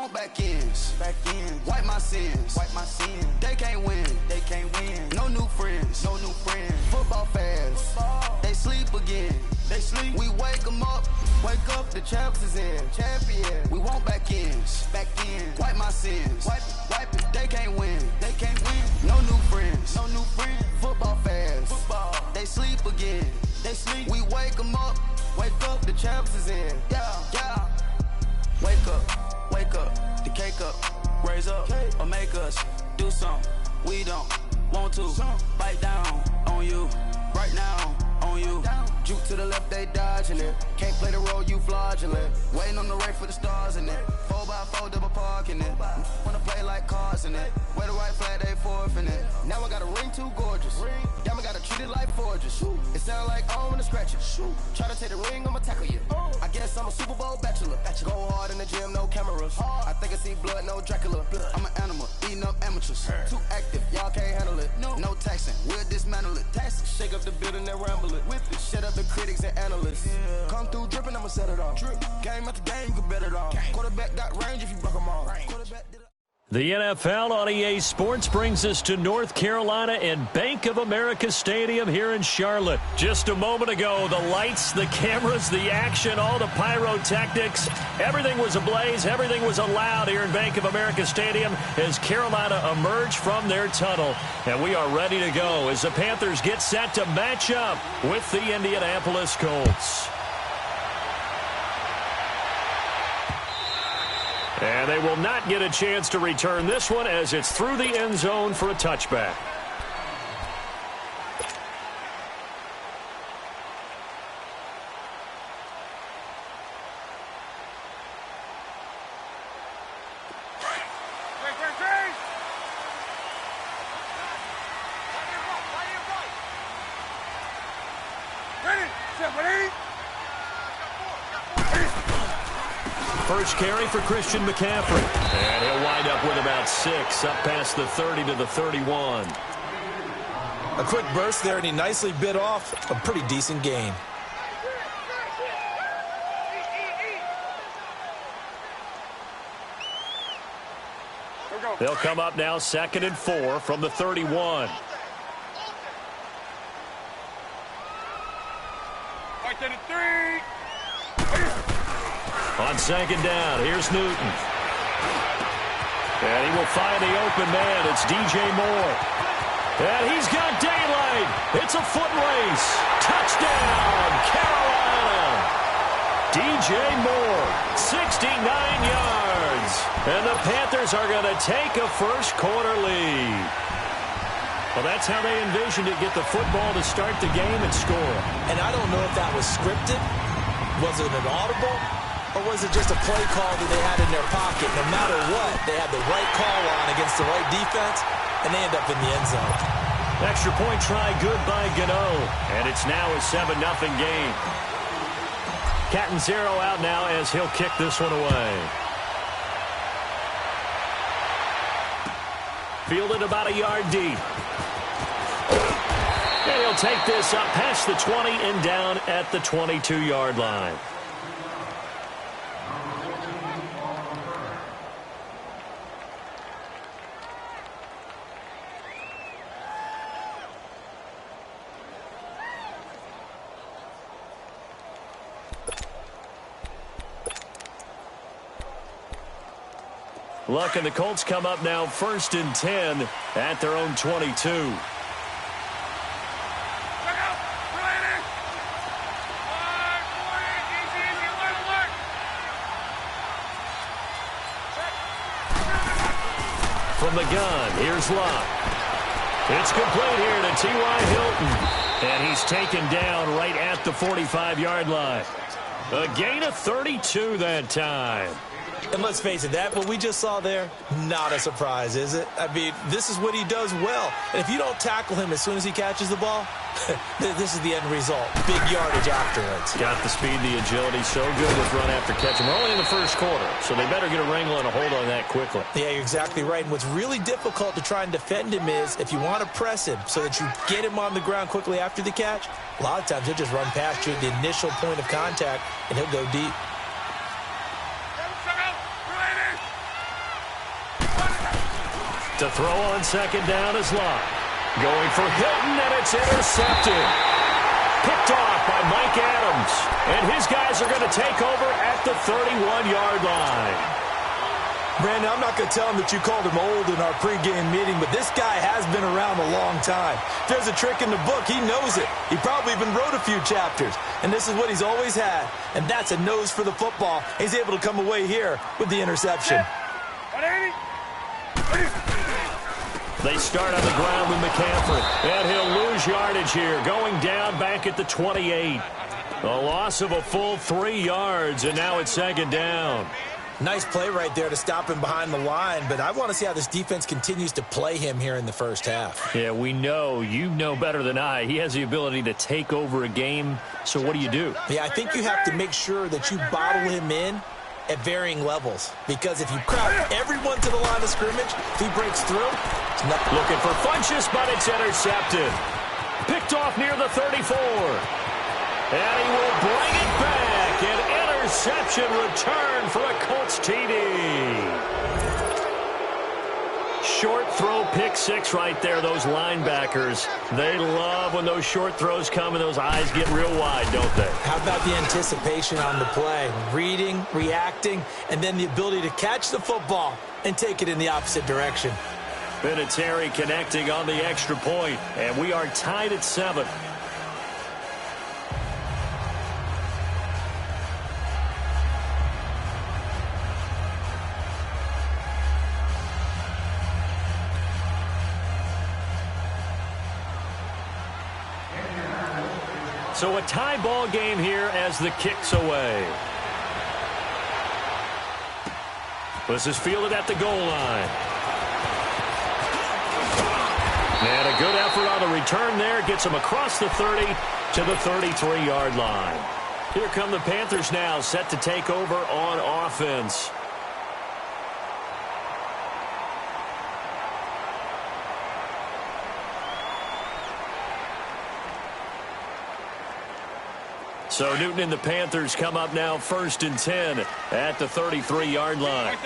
want back ends. Wipe my sins. They can't win. No new friends. Football fans. They sleep again. We wake them up. Wake up, the champs is in. We want back ends. Wipe my sins. Wipe it. They can't win. No new friends. Football fans. They sleep again. We wake them up. Wake up, the champs is in. Yeah. Wake up, the cake up. Raise up, or make us do something we don't want to. Bite down on you, right now on you. Juke to the left, they dodging it. Can't play the role, you fraudulent. Waiting on the race for the stars in it. 4x4 double parking it. Wanna play like cars in it. Wear the white flag, they forfeit it. Now I got a ring too gorgeous. Damn, I gotta treat it like forges. It sound like I wanna scratch it. Try to take the ring, I'ma tackle you. I guess I'm a Super Bowl bachelor. Go hard in the gym, no cameras. I think I see blood, no Dracula. I'm an animal, eating up amateurs. Too active, y'all can't handle it. No taxing, we'll dismantle it. Shake up the building and ramble it. Whip it, shut up the critics and analysts. Come through dripping, I'ma set it off. Game after game, you can bet it off. Quarterback got range if you broke them off. The NFL on EA Sports brings us to North Carolina and Bank of America Stadium here in Charlotte. Just a moment ago, the lights, the cameras, the action, all the pyrotechnics, everything was ablaze, everything was allowed here in Bank of America Stadium as Carolina emerged from their tunnel. And we are ready to go as the Panthers get set to match up with the Indianapolis Colts. And they will not get a chance to return this one as it's through the end zone for a touchback. First carry for Christian McCaffrey. And he'll wind up with about 6, up past the 30 to the 31. A quick burst there, and he nicely bit off a pretty decent gain. They'll come up now 2nd and 4 from the 31. On 2nd down, here's Newton. And he will find the open man. It's DJ Moore. And he's got daylight. It's a foot race. Touchdown, Carolina. DJ Moore, 69 yards. And the Panthers are going to take a first-quarter lead. Well, that's how they envisioned it, get the football to start the game and score. And I don't know if that was scripted. Was it an audible? Or was it just a play call that they had in their pocket? No matter what, they had the right call on against the right defense, and they end up in the end zone. Extra point try good by Gano. And it's now a 7-0 game. Catanzaro out now as he'll kick this one away. Fielded about a yard deep. And he'll take this up past the 20 and down at the 22-yard line. Luck and the Colts come up now 1st and 10 at their own 22. From the gun, here's Luck. It's complete here to T.Y. Hilton. And he's taken down right at the 45-yard line. A gain of 32 that time. And let's face it, that what we just saw there, not a surprise, is it? I mean, this is what he does well. And if you don't tackle him as soon as he catches the ball, this is the end result. Big yardage afterwards. Got the speed, the agility, so good with run after catch. And we're only in the first quarter, so they better get a wrangle and a hold on that quickly. Yeah, you're exactly right. And what's really difficult to try and defend him is if you want to press him so that you get him on the ground quickly after the catch, a lot of times he'll just run past you at the initial point of contact, and he'll go deep. To throw on second down is Locke. Going for Hilton, and it's intercepted. Picked off by Mike Adams. And his guys are going to take over at the 31-yard line. Brandon, I'm not going to tell him that you called him old in our pregame meeting, but this guy has been around a long time. If there's a trick in the book, he knows it. He probably even wrote a few chapters. And this is what he's always had. And that's a nose for the football. He's able to come away here with the interception. They start on the ground with McCaffrey. And he'll lose yardage here. Going down back at the 28. A loss of a full 3 yards, and now it's second down. Nice play right there to stop him behind the line, but I want to see how this defense continues to play him here in the first half. Yeah, we know. You know better than I. He has the ability to take over a game, so what do? Yeah, I think you have to make sure that you bottle him in at varying levels, because if you crowd everyone to the line of scrimmage, if he breaks through, it's nothing. Looking for Funchess, but it's intercepted. Picked off near the 34. And he will bring it back. An interception return for a Colts TD. Short throw pick six right there. Those linebackers, they love when those short throws come and those eyes get real wide, don't they? How about the anticipation on the play? Reading, reacting, and then the ability to catch the football and take it in the opposite direction. Vinatieri connecting on the extra point, and we are tied at 7. So a tie ball game here as the kick's away. This is fielded at the goal line. And a good effort on the return there. Gets him across the 30 to the 33-yard line. Here come the Panthers now, set to take over on offense. So Newton and the Panthers come up now 1st and 10 at the 33-yard line.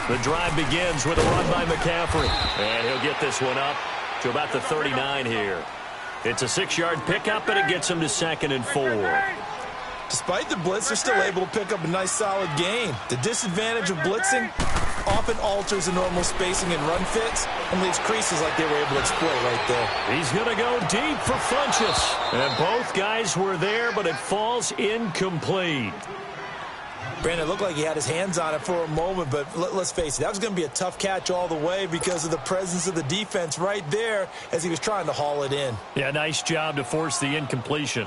The drive begins with a run by McCaffrey. And he'll get this one up to about the 39 here. It's a 6-yard pickup, and it gets him to 2nd and 4. Despite the blitz, they're still able to pick up a nice solid gain. The disadvantage of blitzing often alters the normal spacing and run fits and leaves creases like they were able to exploit right there. He's going to go deep for Funchess. And both guys were there, but it falls incomplete. Brandon, it looked like he had his hands on it for a moment, but let's face it, that was going to be a tough catch all the way because of the presence of the defense right there as he was trying to haul it in. Yeah, nice job to force the incompletion.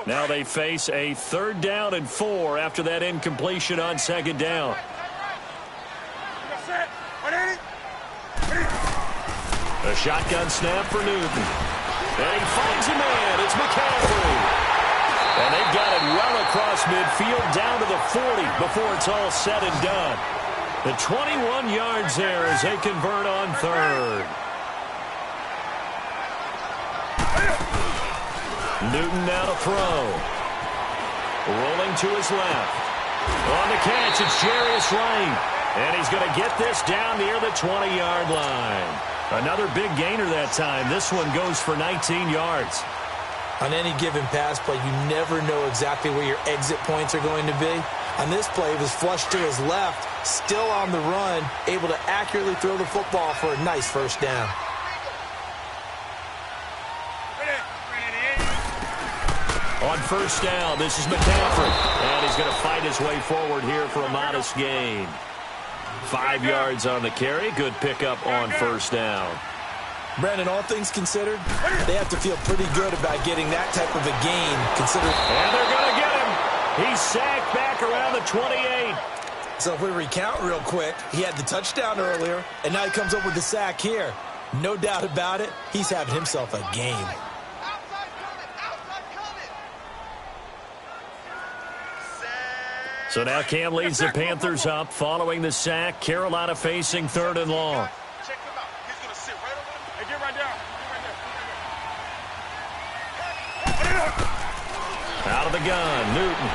Now they face a 3rd down and 4 after that incompletion on 2nd down. A shotgun snap for Newton. And he finds a man. It's McCaffrey. And they've got it well across midfield down to the 40 before it's all said and done. The 21 yards there as they convert on 3rd. Newton now to throw. Rolling to his left. On the catch, it's Jarius Wright. And he's going to get this down near the 20-yard line. Another big gainer that time. This one goes for 19 yards. On any given pass play, you never know exactly where your exit points are going to be. On this play, it was flushed to his left, still on the run, able to accurately throw the football for a nice 1st down. On 1st down, this is McCaffrey. And he's going to fight his way forward here for a modest gain. 5 yards on the carry. Good pickup on 1st down. Brandon, all things considered, they have to feel pretty good about getting that type of a gain. And they're going to get him. He's sacked back around the 28. So if we recount real quick, he had the touchdown earlier, and now he comes up with the sack here. No doubt about it, he's having himself a game. So now Cam leads the Panthers up following the sack. Carolina facing 3rd and long. Out of the gun, Newton.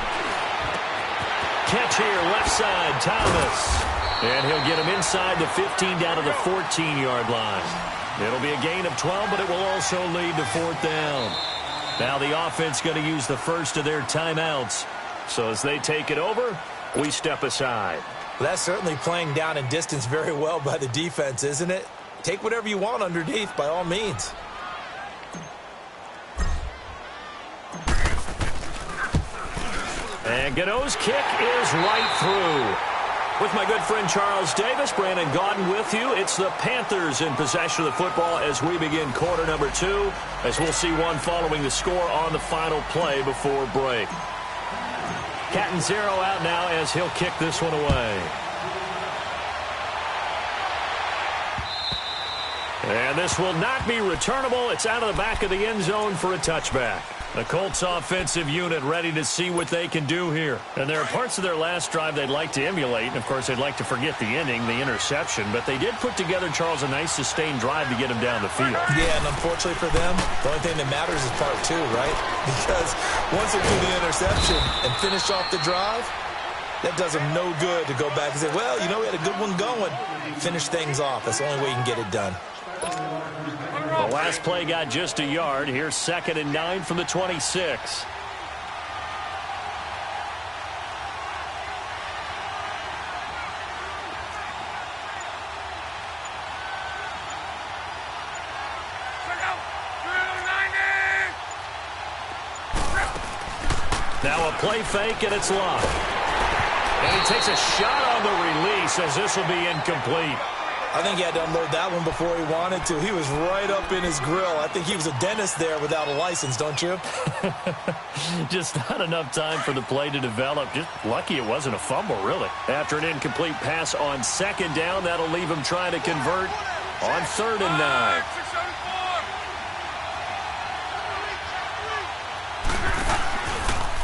Catch here, left side, Thomas. And he'll get him inside the 15 down to the 14-yard line. It'll be a gain of 12, but it will also lead to 4th down. Now the offense going to use the first of their timeouts. So as they take it over, we step aside. Well, that's certainly playing down and distance very well by the defense, isn't it? Take whatever you want underneath, by all means. And Gano's kick is right through. With my good friend Charles Davis, Brandon Gaudin with you. It's the Panthers in possession of the football as we begin quarter number 2, as we'll see one following the score on the final play before break. Catanzaro out now as he'll kick this one away. And this will not be returnable. It's out of the back of the end zone for a touchback. The Colts offensive unit ready to see what they can do here. And there are parts of their last drive they'd like to emulate. And, of course, they'd like to forget the ending, the interception. But they did put together, Charles, a nice sustained drive to get him down the field. Yeah, and unfortunately for them, the only thing that matters is part 2, right? Because once they do the interception and finish off the drive, that does them no good to go back and say, well, you know, we had a good one going. Finish things off. That's the only way you can get it done. The last play got just a yard. Here's 2nd and 9 from the 26. Now a play fake, and it's locked. And he takes a shot on the release as this will be incomplete. I think he had to unload that one before he wanted to. He was right up in his grill. I think he was a dentist there without a license, don't you? Just not enough time for the play to develop. Just lucky it wasn't a fumble, really. After an incomplete pass on 2nd down, that'll leave him trying to convert on 3rd and 9.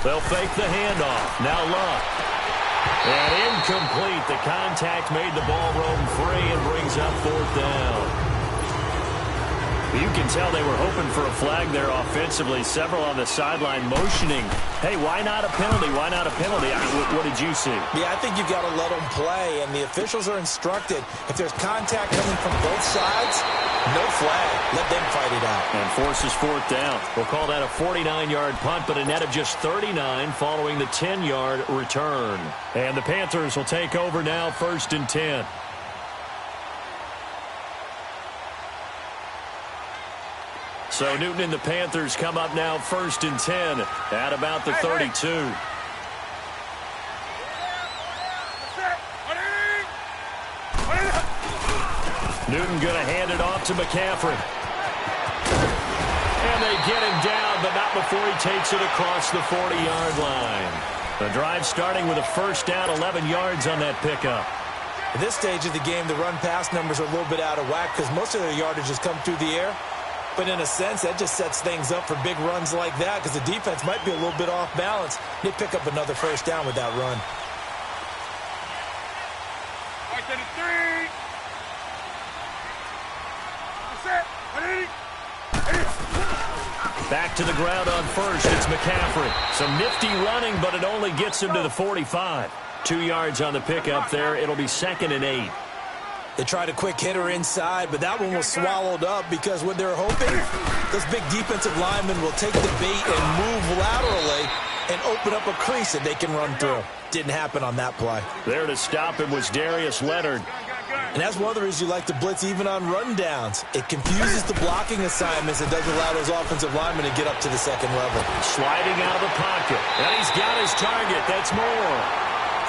They'll fake the handoff. Now Luck. And incomplete. The contact made the ball roam free and brings up 4th down. You can tell they were hoping for a flag there offensively. Several on the sideline motioning. Hey, why not a penalty? Why not a penalty? What did you see? Yeah, I think you've got to let them play, and the officials are instructed. If there's contact coming from both sides, no flag. Let them fight it out. And forces 4th down. We'll call that a 49-yard punt, but a net of just 39 following the 10-yard return. And the Panthers will take over now, 1st and 10. So Newton and the Panthers come up now 1st and 10 at about the 32. Newton going to hand it off to McCaffrey. And they get him down, but not before he takes it across the 40-yard line. The drive starting with a 1st down, 11 yards on that pickup. At this stage of the game, the run-pass numbers are a little bit out of whack because most of their yardage has come through the air. But in a sense, that just sets things up for big runs like that because the defense might be a little bit off balance. They pick up another 1st down with that run. Back to the ground on 1st. It's McCaffrey. Some nifty running, but it only gets him to the 45. 2 yards on the pickup there. It'll be 2nd and 8. They tried a quick hitter inside, but that one was swallowed up because what they're hoping, those big defensive linemen will take the bait and move laterally and open up a crease that they can run through. Didn't happen on that play. There to stop him was Darius Leonard. And that's one of the reasons you like to blitz even on rundowns. It confuses the blocking assignments. It doesn't allow those offensive linemen to get up to the 2nd level. Sliding out of the pocket. And he's got his target. That's Moore.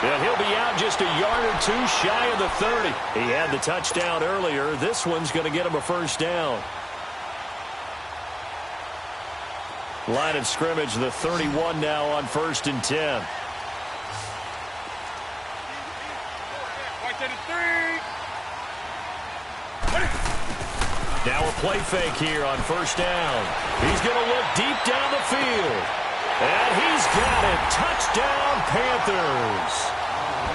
And he'll be out just a yard or 2 shy of the 30. He had the touchdown earlier. This one's going to get him a 1st down. Line of scrimmage, the 31 now on 1st and 10. Now a play fake here on 1st down. He's going to look deep down the field. And he's got it. Touchdown, Panthers.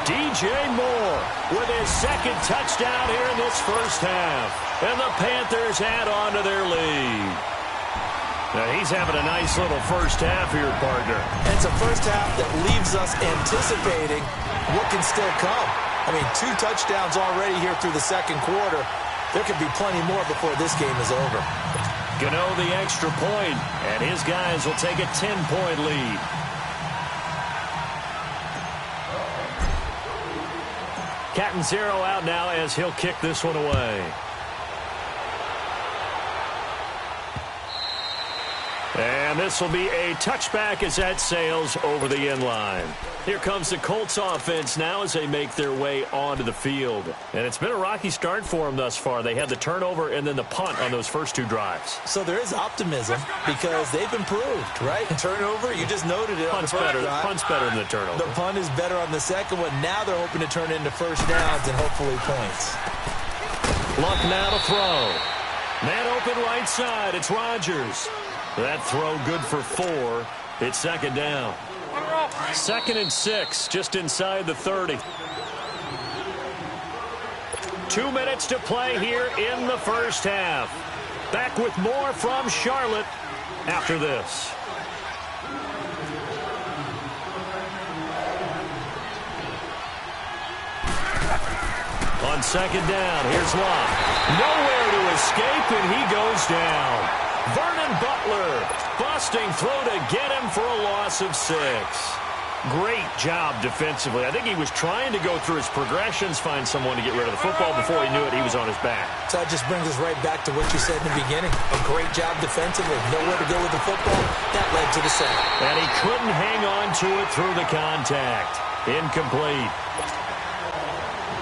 DJ Moore with his 2nd touchdown here in this 1st half. And the Panthers add on to their lead. He's having a nice little first half here, partner. And it's a first half that leaves us anticipating what can still come. I mean, 2 touchdowns already here through the second quarter. There could be plenty more before this game is over. Gano the extra point, and his guys will take a 10-point lead. Catanzaro out now as he'll kick this one away. And this will be a touchback as that sails over the end line. Here comes the Colts offense now as they make their way onto the field. And it's been a rocky start for them thus far. They had the turnover and then the punt on those first 2 drives. So there is optimism because they've improved, right? Turnover, you just noted it. Punt's better than the turnover. The punt is better on the second one. Now they're hoping to turn into first downs and hopefully points. Luck now to throw. Man open right side. It's Rodgers. That throw good for 4. It's second down. 2nd and 6, just inside the 30. 2 minutes to play here in the first half. Back with more from Charlotte after this. On second down, here's Locke. Nowhere to escape, and he goes down. Vernon Butler busting through to get him for a loss of 6. Great job defensively. I think he was trying to go through his progressions, find someone to get rid of the football. Before he knew it, he was on his back. So that just brings us right back to what you said in the beginning. A great job defensively. Nowhere to go with the football. That led to the sack. And he couldn't hang on to it through the contact. Incomplete.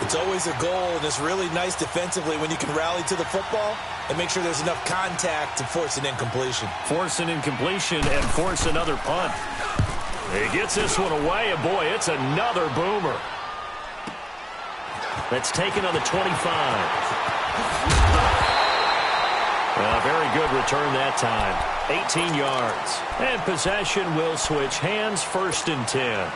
It's always a goal, and it's really nice defensively when you can rally to the football and make sure there's enough contact to force an incompletion. Force an incompletion and force another punt. He gets this one away, and boy, it's another boomer. That's taken on the 25. Very good return that time. 18 yards. And possession will switch hands, 1st and 10.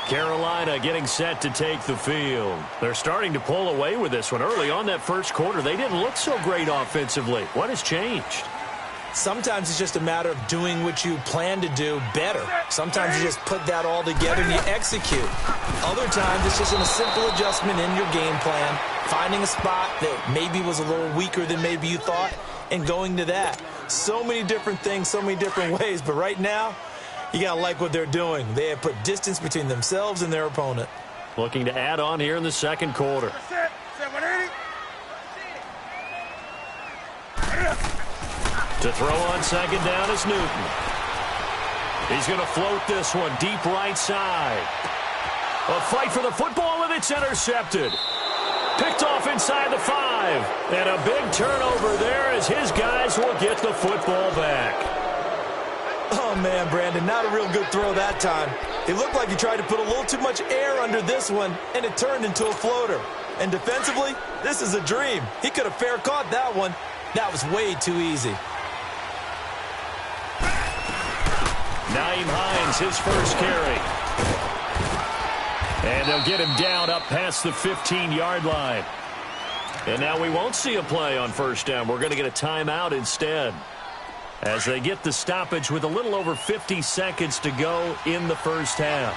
Carolina getting set to take the field. They're starting to pull away with this one. Early on that first quarter, they didn't look so great offensively. What has changed? Sometimes it's just a matter of doing what you plan to do better. Sometimes you just put that all together and you execute. Other times it's just a simple adjustment in your game plan, finding a spot that maybe was a little weaker than maybe you thought, and going to that. So many different things, so many different ways, but right now, you got to like what they're doing. They have put distance between themselves and their opponent. Looking to add on here in the second quarter. To throw on second down is Newton. He's going to float this one deep right side. A fight for the football, and it's intercepted. Picked off inside the 5. And a big turnover there as his guys will get the football back. Oh, man, Brandon, not a real good throw that time. It looked like he tried to put a little too much air under this one, and it turned into a floater. And defensively, this is a dream. He could have fair caught that one. That was way too easy. Nyheim Hines, his first carry. And they'll get him down up past the 15-yard line. And now we won't see a play on first down. We're going to get a timeout instead, as they get the stoppage with a little over 50 seconds to go in the first half.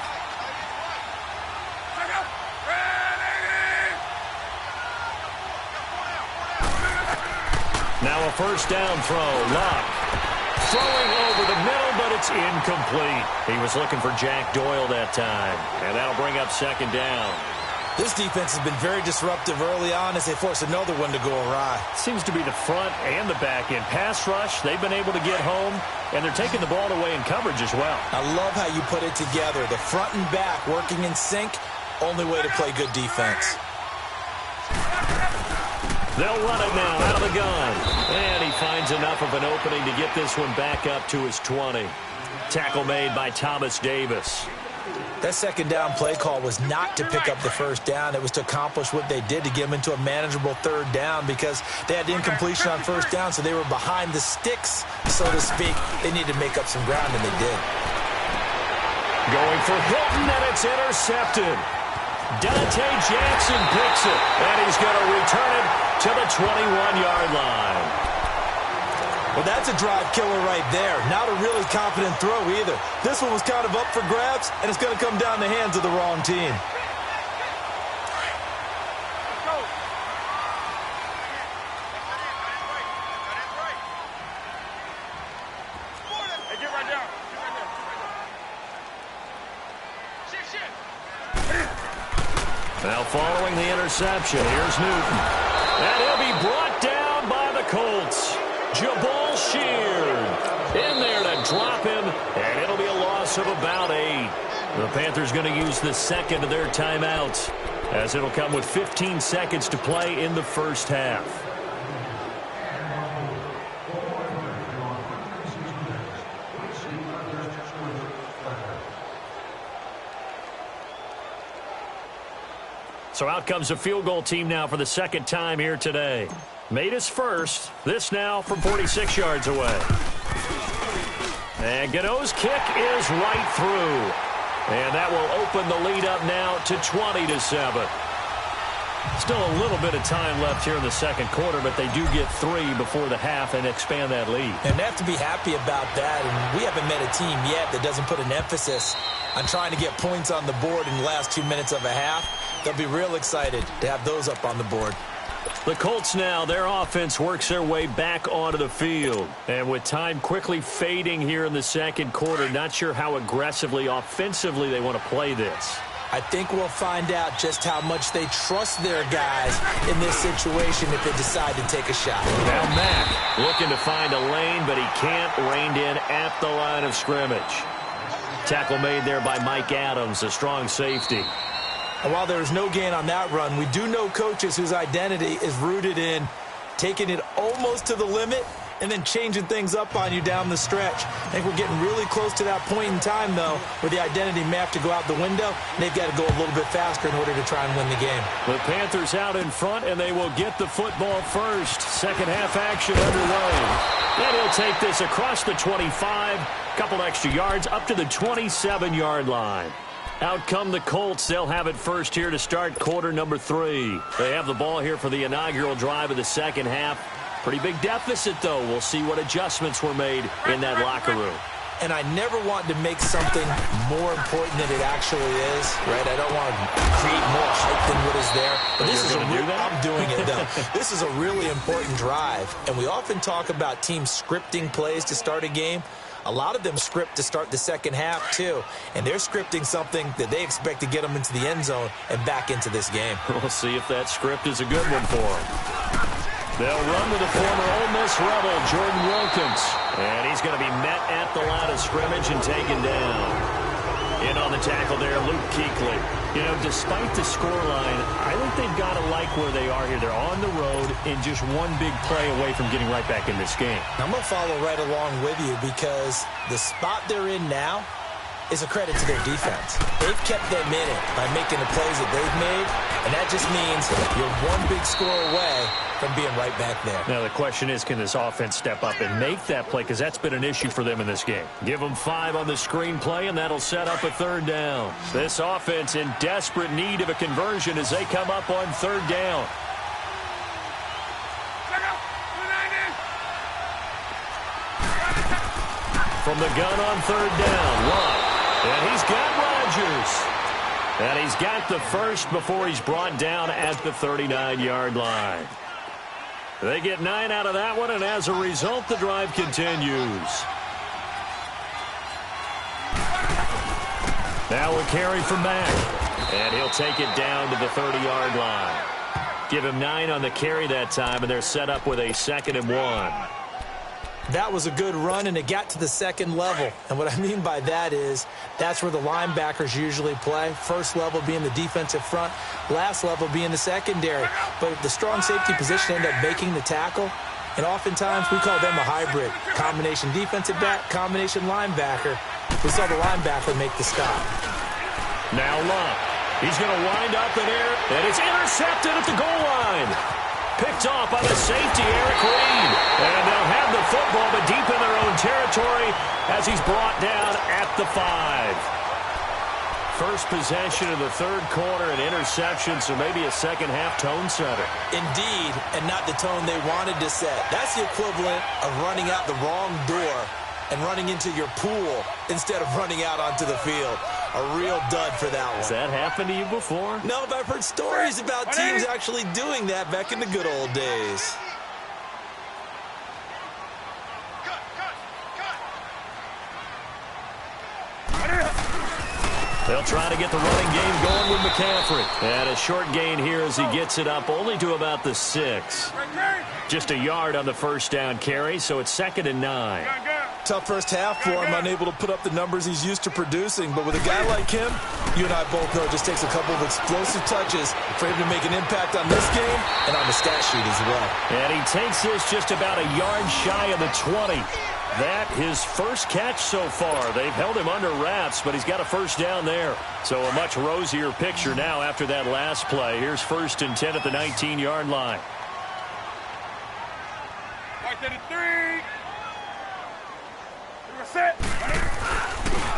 Now a first down throw. Locke throwing over the middle, but it's incomplete. He was looking for Jack Doyle that time, and that'll bring up second down. This defense has been very disruptive early on as they force another one to go awry. Seems to be the front and the back end. Pass rush, they've been able to get home, and they're taking the ball away in coverage as well. I love how you put it together. The front and back working in sync, only way to play good defense. They'll run it now out of the gun. And he finds enough of an opening to get this one back up to his 20. Tackle made by Thomas Davis. That second down play call was not to pick up the first down. It was to accomplish what they did to get them into a manageable third down because they had incompletion on first down, so they were behind the sticks, so to speak. They needed to make up some ground, and they did. Going for Hilton, and it's intercepted. Dante Jackson picks it, and he's going to return it to the 21-yard line. Well, that's a drive killer right there. Not a really confident throw either. This one was kind of up for grabs, and it's going to come down the hands of the wrong team. Now following the interception, here's Newton. And he'll be brought down by the Colts. Jabal Sheard in there to drop him, and it'll be a loss of about 8. The Panthers going to use the second of their timeouts, as it'll come with 15 seconds to play in the first half. So out comes a field goal team now for the second time here today. Made his first. This now from 46 yards away. And Gano's kick is right through. And that will open the lead up now to 20-7. Still a little bit of time left here in the second quarter, but they do get 3 before the half and expand that lead. And they have to be happy about that. And we haven't met a team yet that doesn't put an emphasis on trying to get points on the board in the last 2 minutes of a half. They'll be real excited to have those up on the board. The Colts now, their offense works their way back onto the field. And with time quickly fading here in the second quarter, not sure how aggressively, offensively they want to play this. I think we'll find out just how much they trust their guys in this situation if they decide to take a shot. Now Mack looking to find a lane, but he can't. Reined in at the line of scrimmage. Tackle made there by Mike Adams, a strong safety. And while there is no gain on that run, we do know coaches whose identity is rooted in taking it almost to the limit and then changing things up on you down the stretch. I think we're getting really close to that point in time, though, where the identity may have to go out the window, and they've got to go a little bit faster in order to try and win the game. The Panthers out in front, and they will get the football first. Second half action underway. And he'll take this across the 25, couple extra yards, up to the 27-yard line. Out come the Colts. They'll have it first here to start quarter number 3. They have the ball here for the inaugural drive of the second half. Pretty big deficit, though. We'll see what adjustments were made in that locker room. And I never want to make something more important than it actually is, right? I don't want to create more hype than what is there. But this is I'm doing it, though. This is a really important drive. And we often talk about teams scripting plays to start a game. A lot of them script to start the second half, too. And they're scripting something that they expect to get them into the end zone and back into this game. We'll see if that script is a good one for them. They'll run with the former Ole Miss Rebel, Jordan Wilkins. And he's going to be met at the line of scrimmage and taken down. In on the tackle there, Luke Kuechly. You know, despite the scoreline, I think they've got to like where they are here. They're on the road and just one big play away from getting right back in this game. I'm going to follow right along with you because the spot they're in now is a credit to their defense. They've kept them in it by making the plays that they've made, and that just means you're one big score away from being right back there. Now the question is, can this offense step up and make that play? Because that's been an issue for them in this game. Give them 5 on the screen play, and that'll set up a third down. This offense in desperate need of a conversion as they come up on third down. From the gun on third down, Love. And he's got Rodgers. And he's got the first before he's brought down at the 39-yard line. They get 9 out of that one, and as a result, the drive continues. Now a carry from Mack. And he'll take it down to the 30-yard line. Give him 9 on the carry that time, and they're set up with a 2nd and 1. That was a good run, and it got to the second level. And what I mean by that is that's where the linebackers usually play. First level being the defensive front, last level being the secondary. But the strong safety position ended up making the tackle, and oftentimes we call them a hybrid. Combination defensive back, combination linebacker. We saw the linebacker make the stop. Now Love. He's going to wind up in air, and it's intercepted at the goal line. Picked off by the safety, Eric Reed. And they'll have the football, but deep in their own territory as he's brought down at the 5. First possession of the third quarter, an interception, so maybe a second-half tone setter. Indeed, and not the tone they wanted to set. That's the equivalent of running out the wrong door and running into your pool instead of running out onto the field. A real dud for that one. Has that happened to you before? No, but I've heard stories about teams actually doing that back in the good old days. They'll try to get the running game going with McCaffrey. And a short gain here as he gets it up only to about the 6. Just a yard on the first down carry, so it's 2nd and 9. Tough first half for him, unable to put up the numbers he's used to producing. But with a guy like him, you and I both know it just takes a couple of explosive touches for him to make an impact on this game and on the stat sheet as well. And he takes this just about a yard shy of the 20. That his first catch so far. They've held him under wraps, but he's got a first down there. So a much rosier picture now after that last play. Here's 1st and 10 at the 19-yard line.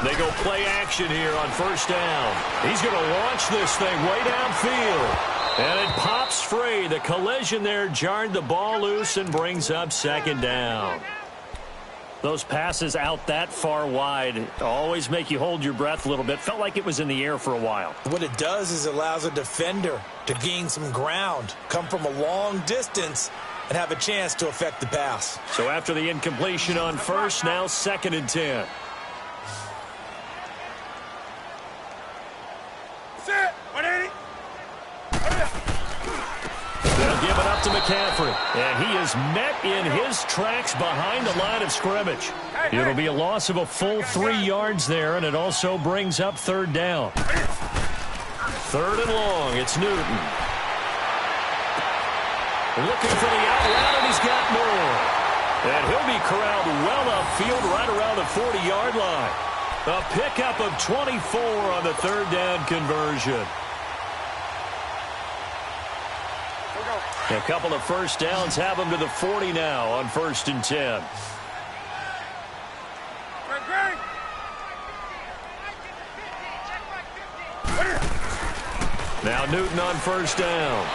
They go play action here on first down. He's going to launch this thing way downfield. And it pops free. The collision there jarred the ball loose and brings up 2nd down. Those passes out that far wide always make you hold your breath a little bit. Felt like it was in the air for a while. What it does is it allows a defender to gain some ground, come from a long distance, and have a chance to affect the pass. So after the incompletion on first, now 2nd and 10. They'll give it up to McCaffrey. And he is met in his tracks behind the line of scrimmage. It'll be a loss of a full 3 yards there, and it also brings up 3rd down. 3rd and long, it's Newton. Looking for the out route, and he's got more. And he'll be corralled well upfield right around the 40-yard line. A pickup of 24 on the 3rd down conversion. A couple of first downs have him to the 40 now on 1st and 10. Now Newton on first down.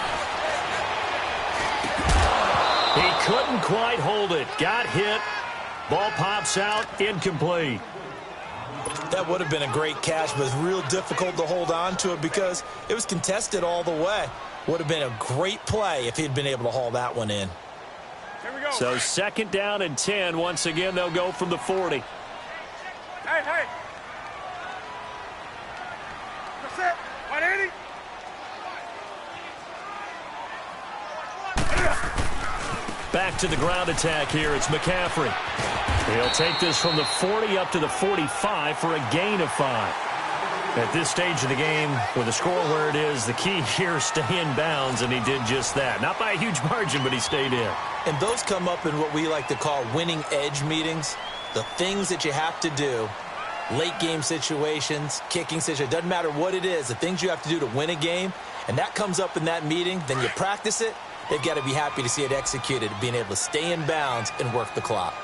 He couldn't quite hold it. Got hit. Ball pops out. Incomplete. That would have been a great catch, but it's real difficult to hold on to it because it was contested all the way. Would have been a great play if he'd been able to haul that one in. Here we go. So 2nd down and 10. Once again, they'll go from the 40. Hey. That's it. 180. Back to the ground attack here. It's McCaffrey. He'll take this from the 40 up to the 45 for a gain of 5. At this stage of the game, with the score where it is, the key here is stay in bounds, and he did just that. Not by a huge margin, but he stayed in. And those come up in what we like to call winning edge meetings. The things that you have to do, late game situations, kicking situations, doesn't matter what it is, the things you have to do to win a game, and that comes up in that meeting, then you practice it. They've got to be happy to see it executed, being able to stay in bounds and work the clock.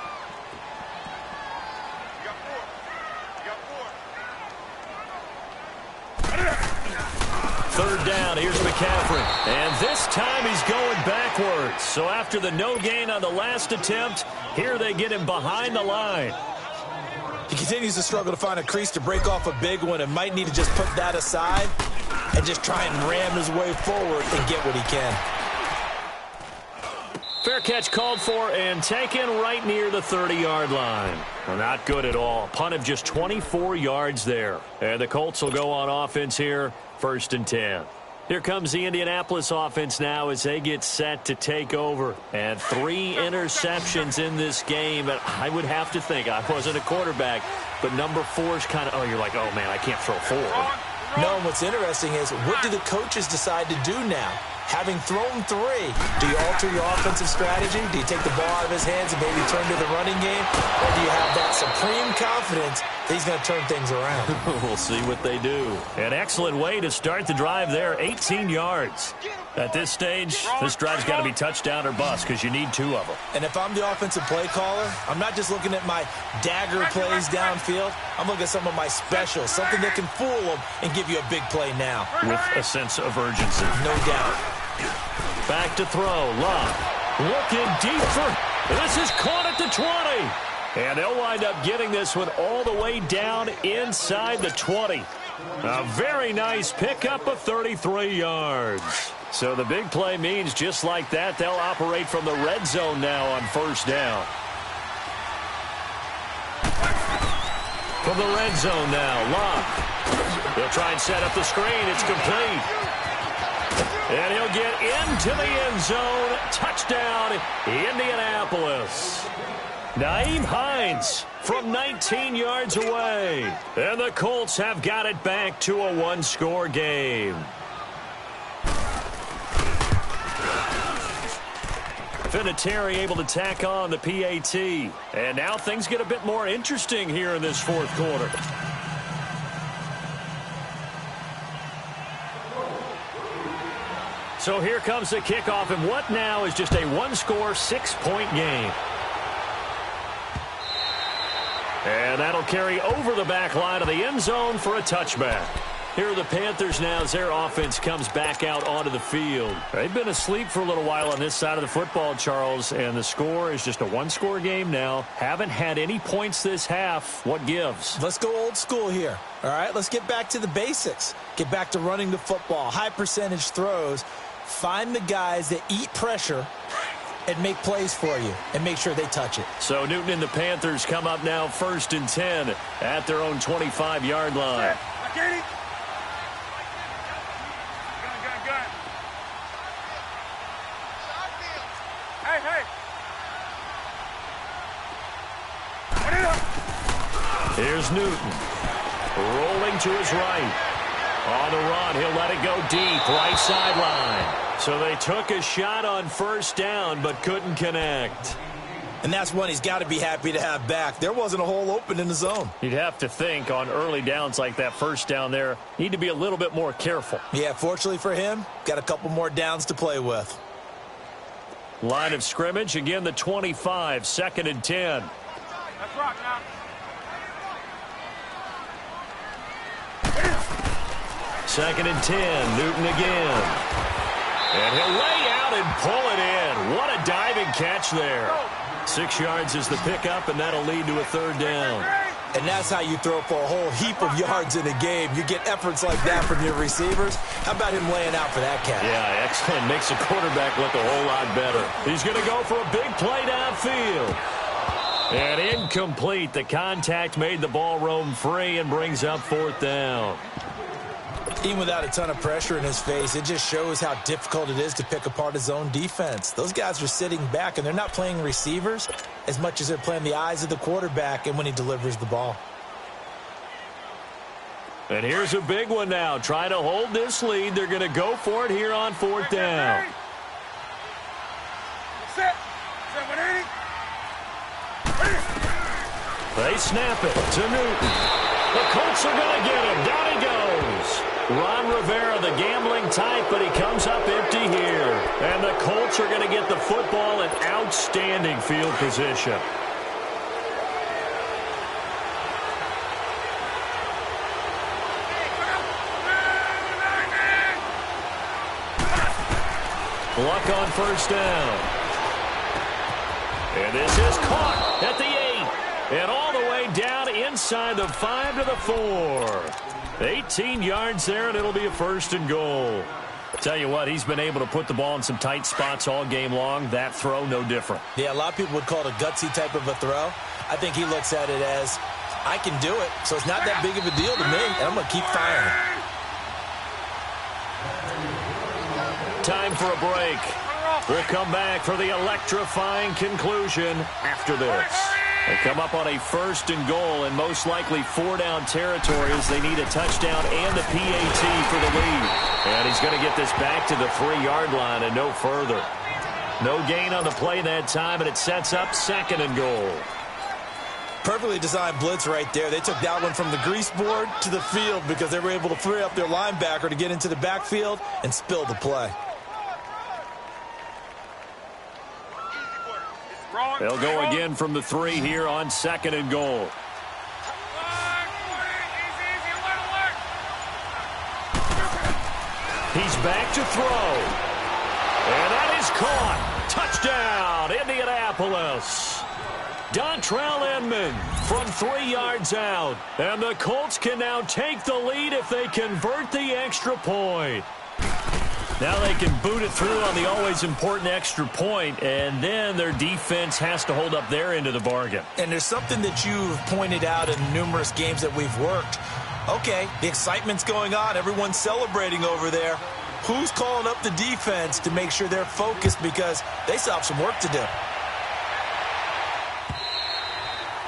Third down, here's McCaffrey. And this time he's going backwards. So after the no gain on the last attempt, here they get him behind the line. He continues to struggle to find a crease to break off a big one and might need to just put that aside and just try and ram his way forward and get what he can. Fair catch called for and taken right near the 30-yard line. Well, not good at all. Punt of just 24 yards there. And the Colts will go on offense here, 1st and 10. Here comes the Indianapolis offense now as they get set to take over. And 3 interceptions in this game. And I would have to think, I wasn't a quarterback, but number 4 is kind of, you're like, oh, man, I can't throw 4. No, and what's interesting is, what do the coaches decide to do now? Having thrown 3, do you alter your offensive strategy? Do you take the ball out of his hands and maybe turn to the running game? Or do you have that supreme confidence that he's going to turn things around? We'll see what they do. An excellent way to start the drive there, 18 yards. At this stage, this drive's got to be touchdown or bust because you need 2 of them. And if I'm the offensive play caller, I'm not just looking at my dagger plays downfield. I'm looking at some of my specials, something that can fool them and give you a big play now. With a sense of urgency. No doubt. Back to throw. Love. Looking deep for... This is caught at the 20. And they'll wind up getting this one all the way down inside the 20. A very nice pickup of 33 yards. So the big play means just like that, they'll operate from the red zone now on first down. From the red zone now, Love. He'll try and set up the screen. It's complete. And he'll get into the end zone. Touchdown, Indianapolis. Nyheim Hines from 19 yards away. And the Colts have got it back to a 1-score game. Vinatieri able to tack on the PAT. And now things get a bit more interesting here in this fourth quarter. So here comes the kickoff, and what now is just a 1-score, 6-point game. And that'll carry over the back line of the end zone for a touchback. Here are the Panthers now as their offense comes back out onto the field. They've been asleep for a little while on this side of the football, Charles, and the score is just a 1-score game now. Haven't had any points this half. What gives? Let's go old school here. All right, let's get back to the basics. Get back to running the football, high percentage throws. Find the guys that eat pressure and make plays for you and make sure they touch it. So Newton and the Panthers come up now 1st and 10 at their own 25-yard line. Here's Newton. Rolling to his right. On the run, he'll let it go deep, right sideline. So they took a shot on first down, but couldn't connect. And that's one he's got to be happy to have back. There wasn't a hole open in the zone. You'd have to think on early downs like that first down there, need to be a little bit more careful. Yeah, fortunately for him, got a couple more downs to play with. Line of scrimmage, again the 25, 2nd and 10. Let's rock now. Second and 10, Newton again. And he'll lay out and pull it in. What a diving catch there. 6 yards is the pickup, and that'll lead to a 3rd down. And that's how you throw for a whole heap of yards in a game. You get efforts like that from your receivers. How about him laying out for that catch? Yeah, excellent. Makes the quarterback look a whole lot better. He's going to go for a big play downfield. And incomplete. The contact made the ball roam free and brings up 4th down. Even without a ton of pressure in his face, it just shows how difficult it is to pick apart his own defense. Those guys are sitting back, and they're not playing receivers as much as they're playing the eyes of the quarterback and when he delivers the ball. And here's a big one now. Trying to hold this lead. They're going to go for it here on 4th down. They snap it to Newton. The Colts are going to get him. Down he goes. Ron Rivera, the gambling type, but he comes up empty here. And the Colts are going to get the football in outstanding field position. Luck on first down. And this is caught at the 8. And all the way down inside the 5 to the 4. 18 yards there, and it'll be a 1st and goal. Tell you what, he's been able to put the ball in some tight spots all game long. That throw, no different. Yeah, a lot of people would call it a gutsy type of a throw. I think he looks at it as, I can do it, so it's not that big of a deal to me, and I'm going to keep firing. Time for a break. We'll come back for the electrifying conclusion after this. They come up on a 1st and goal, and most likely 4-down territory as they need a touchdown and the PAT for the lead. And he's going to get this back to the 3-yard line and no further. No gain on the play that time, and it sets up 2nd and goal. Perfectly designed blitz right there. They took that one from the grease board to the field because they were able to free up their linebacker to get into the backfield and spill the play. They'll go again from the 3 here on 2nd and goal. He's back to throw. And that is caught. Touchdown, Indianapolis. Dontrell Inman from 3 yards out. And the Colts can now take the lead if they convert the extra point. Now they can boot it through on the always important extra point, and then their defense has to hold up their end of the bargain. And there's something that you've pointed out in numerous games that we've worked. Okay, the excitement's going on. Everyone's celebrating over there. Who's calling up the defense to make sure they're focused because they still have some work to do?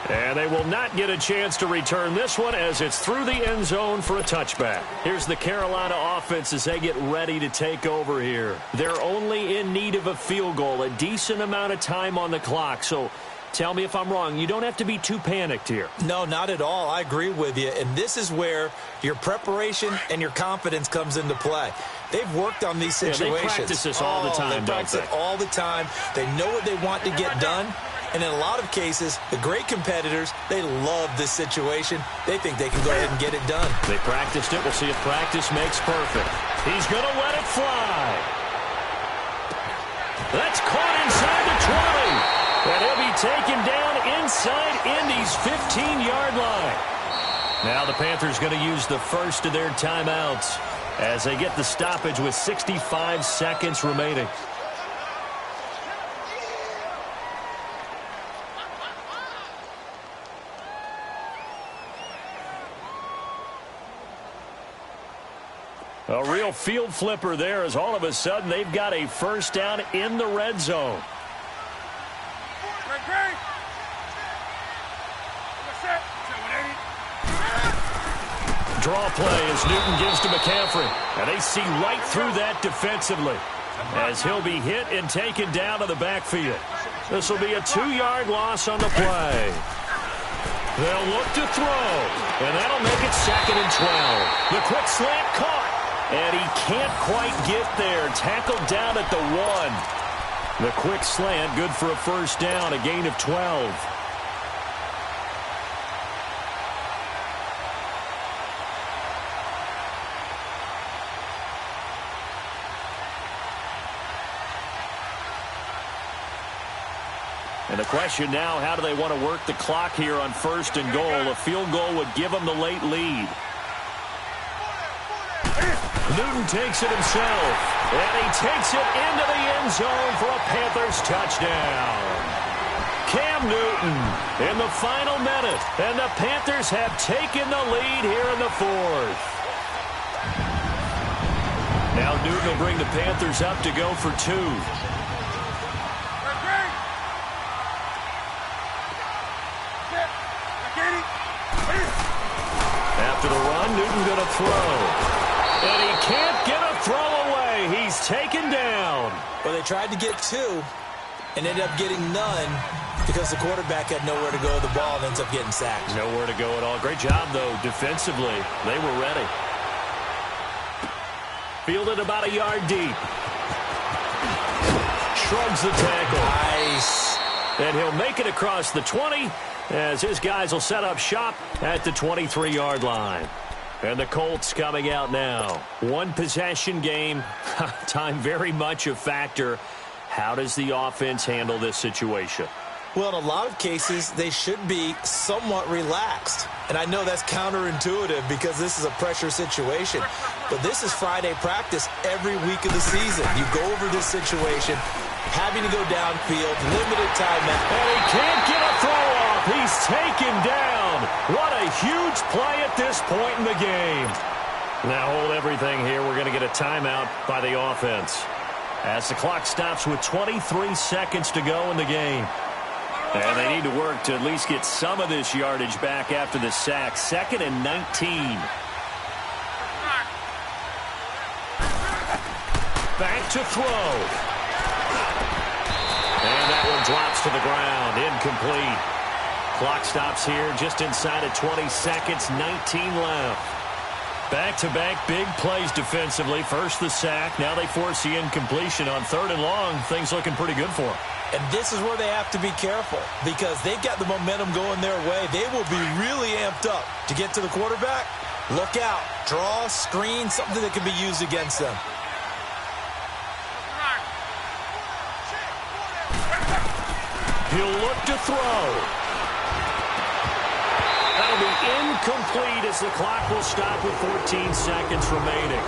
And they will not get a chance to return this one as it's through the end zone for a touchback. Here's the Carolina offense as they get ready to take over here. They're only in need of a field goal, a decent amount of time on the clock. So tell me if I'm wrong. You don't have to be too panicked here. No, not at all. I agree with you. And this is where your preparation and your confidence comes into play. They've worked on these situations. Yeah, they practice this all the time, they practice it all the time. They know what they want to get done. And in a lot of cases, the great competitors, they love this situation. They think they can go ahead and get it done. They practiced it. We'll see if practice makes perfect. He's going to let it fly. That's caught inside the 20. And he'll be taken down inside Indy's 15-yard line. Now the Panthers going to use the first of their timeouts as they get the stoppage with 65 seconds remaining. A real field flipper there as all of a sudden they've got a first down in the red zone. Draw play as Newton gives to McCaffrey. And they see right through that defensively as he'll be hit and taken down to the backfield. This will be a 2-yard loss on the play. They'll look to throw, and that'll make it 2nd and 12. The quick slant caught. And he can't quite get there. Tackled down at the 1. The quick slant, good for a first down, a gain of 12. And the question now, how do they want to work the clock here on 1st and goal? A field goal would give them the late lead. Newton takes it himself, and he takes it into the end zone for a Panthers touchdown. Cam Newton in the final minute, and the Panthers have taken the lead here in the 4th. Now Newton will bring the Panthers up to go for 2. After the run, Newton going to throw. And he can't get a throw away. He's taken down. Well, they tried to get 2 and ended up getting none because the quarterback had nowhere to go with the ball and ends up getting sacked. Nowhere to go at all. Great job, though, defensively. They were ready. Fielded about a yard deep. Shrugs the tackle. Nice. And he'll make it across the 20 as his guys will set up shop at the 23-yard line. And the Colts coming out now. 1 possession game. Time very much a factor. How does the offense handle this situation? Well, in a lot of cases, they should be somewhat relaxed. And I know that's counterintuitive because this is a pressure situation. But this is Friday practice every week of the season. You go over this situation, having to go downfield, limited timeout. And he can't get a throw off. He's taken down. What a huge play at this point in the game. Now hold everything here. We're going to get a timeout by the offense as the clock stops with 23 seconds to go in the game. And they need to work to at least get some of this yardage back after the sack. 2nd and 19. Back to throw. And that one drops to the ground. Incomplete. Clock stops here just inside of 20 seconds. 19 left. Back-to-back big plays defensively. First the sack. Now they force the incompletion on 3rd and long. Things looking pretty good for them. And this is where they have to be careful because they've got the momentum going their way. They will be really amped up to get to the quarterback. Look out. Draw, screen, something that can be used against them. He'll look to throw. That'll be incomplete as the clock will stop with 14 seconds remaining.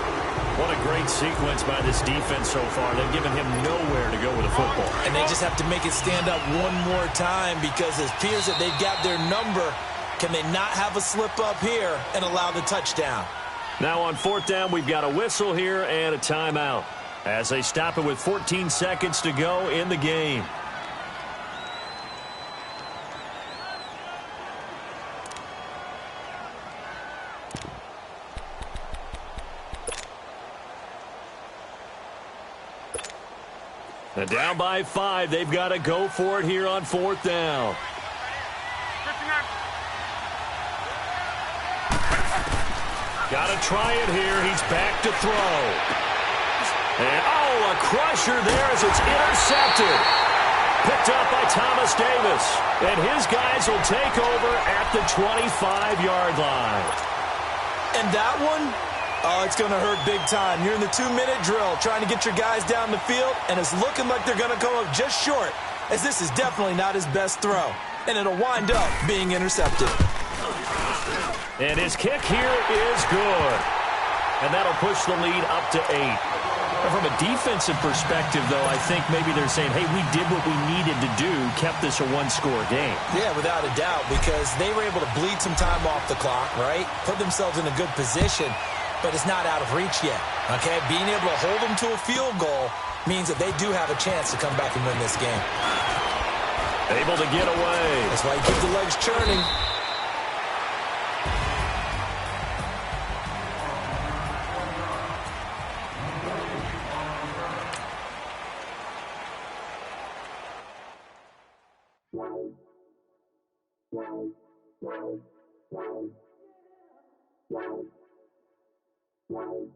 What a great sequence by this defense so far. They've given him nowhere to go with the football. And they just have to make it stand up one more time because it appears that they've got their number. Can they not have a slip up here and allow the touchdown? Now on 4th down, we've got a whistle here and a timeout as they stop it with 14 seconds to go in the game. And down by 5. They've got to go for it here on 4th down. Got to try it here. He's back to throw. And, a crusher there as it's intercepted. Picked up by Thomas Davis. And his guys will take over at the 25-yard line. And that one? Oh, it's going to hurt big time. You're in the 2-minute drill trying to get your guys down the field, and it's looking like they're going to come up just short, as this is definitely not his best throw, and it'll wind up being intercepted. And his kick here is good. And that'll push the lead up to 8. From a defensive perspective, though, I think maybe they're saying, hey, we did what we needed to do, kept this a one-score game. Yeah, without a doubt, because they were able to bleed some time off the clock, right? Put themselves in a good position. But it's not out of reach yet, okay? Being able to hold them to a field goal means that they do have a chance to come back and win this game. Able to get away. That's why you keep the legs churning. Wow.